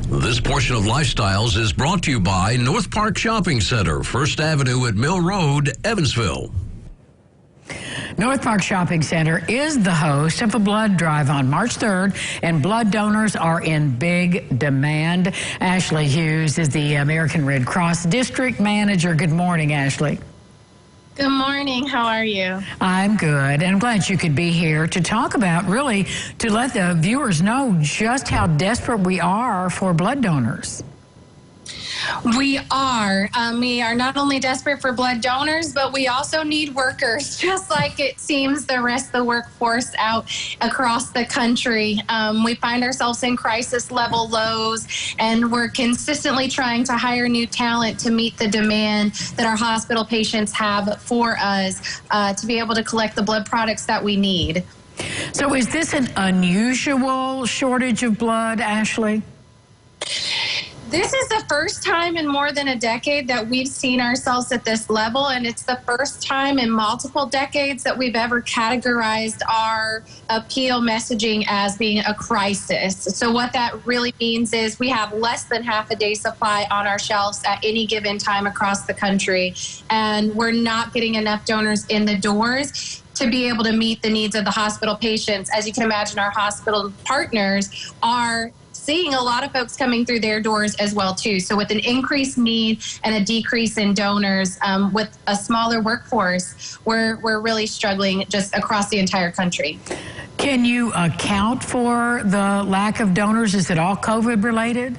This portion of Lifestyles is brought to you by North Park Shopping Center, 1st Avenue at Mill Road, Evansville. North Park Shopping Center is the host of a blood drive on March 3rd, and blood donors are in big demand. Ashley Hughes is the American Red Cross District Manager. Good morning, Ashley. Good morning. How are you? I'm good, and I'm glad you could be here to talk about, really, to let the viewers know just how desperate we are for blood donors. We are. We are not only desperate for blood donors, but we also need workers, just like it seems the rest of the workforce out across the country. We find ourselves in crisis level lows, and we're consistently trying to hire new talent to meet the demand that our hospital patients have for us to be able to collect the blood products that we need. So is this an unusual shortage of blood, Ashley? This is the first time in more than a decade that we've seen ourselves at this level, and it's the first time in multiple decades that we've ever categorized our appeal messaging as being a crisis. So what that really means is we have less than half a day supply on our shelves at any given time across the country, and we're not getting enough donors in the doors to be able to meet the needs of the hospital patients. As you can imagine, our hospital partners are seeing a lot of folks coming through their doors as well too. So with an increased need and a decrease in donors, with a smaller workforce, we're really struggling just across the entire country. Can you account for the lack of donors? Is it all COVID related?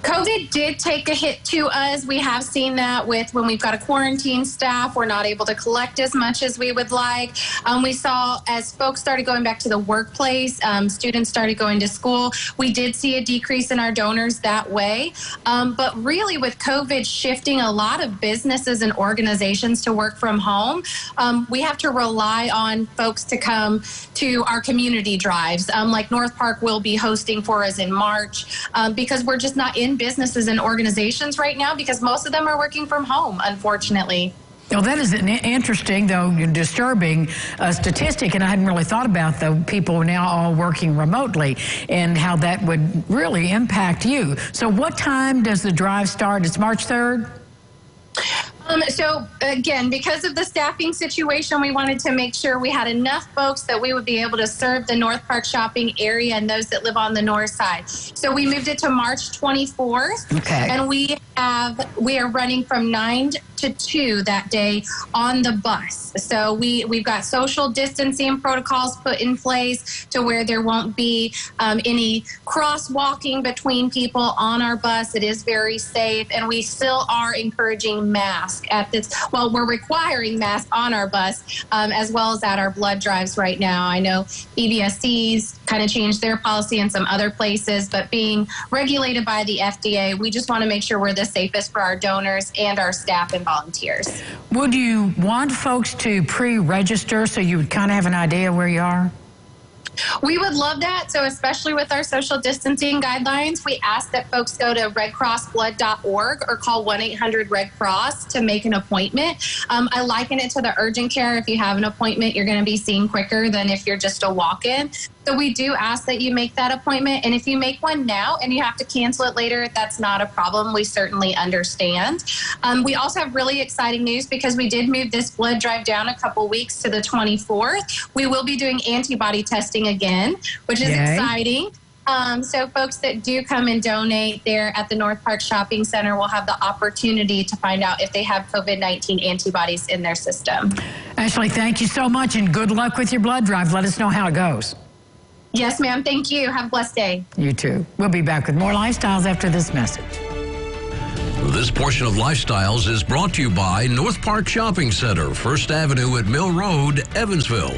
COVID did take a hit to us. We have seen that with when we've got a quarantine staff, we're not able to collect as much as we would like. We saw as folks started going back to the workplace, students started going to school, we did see a decrease in our donors that way. But really with COVID shifting a lot of businesses and organizations to work from home, we have to rely on folks to come to our community drives, like North Park will be hosting for us in March, because we're just not in businesses and organizations right now because most of them are working from home, unfortunately. Well, that is an interesting, though disturbing statistic, and I hadn't really thought about the people now all working remotely and how that would really impact you. So what time does the drive start? It's March 3rd? So again, because of the staffing situation, we wanted to make sure we had enough folks that we would be able to serve the North Park shopping area and those that live on the north side. So we moved it to March 24th. Okay. And we are running from 9 to 2 that day on the bus. So we've got social distancing protocols put in place to where there won't be any crosswalking between people on our bus. It is very safe, and we still are encouraging masks at this. Well, we're requiring masks on our bus as well as at our blood drives right now. I know EBSC's kind of changed their policy in some other places, but being regulated by the FDA, we just want to make sure we're the safest for our donors and our staff and volunteers. Would you want folks to pre-register so you would kind of have an idea where you are? We would love that. So especially with our social distancing guidelines, we ask that folks go to redcrossblood.org or call 1-800-RED-CROSS to make an appointment. I liken it to the urgent care. If you have an appointment, you're going to be seen quicker than if you're just a walk-in. So we do ask that you make that appointment. And if you make one now and you have to cancel it later, that's not a problem. We certainly understand. We also have really exciting news because we did move this blood drive down a couple weeks to the 24th. We will be doing antibody testing again, which is exciting. So folks that do come and donate there at the North Park Shopping Center will have the opportunity to find out if they have COVID-19 antibodies in their system. Ashley, thank you so much, and good luck with your blood drive. Let us know how it goes. Yes, ma'am. Thank you. Have a blessed day. You too. We'll be back with more Lifestyles after this message. This portion of Lifestyles is brought to you by North Park Shopping Center, 1st Avenue at Mill Road, Evansville.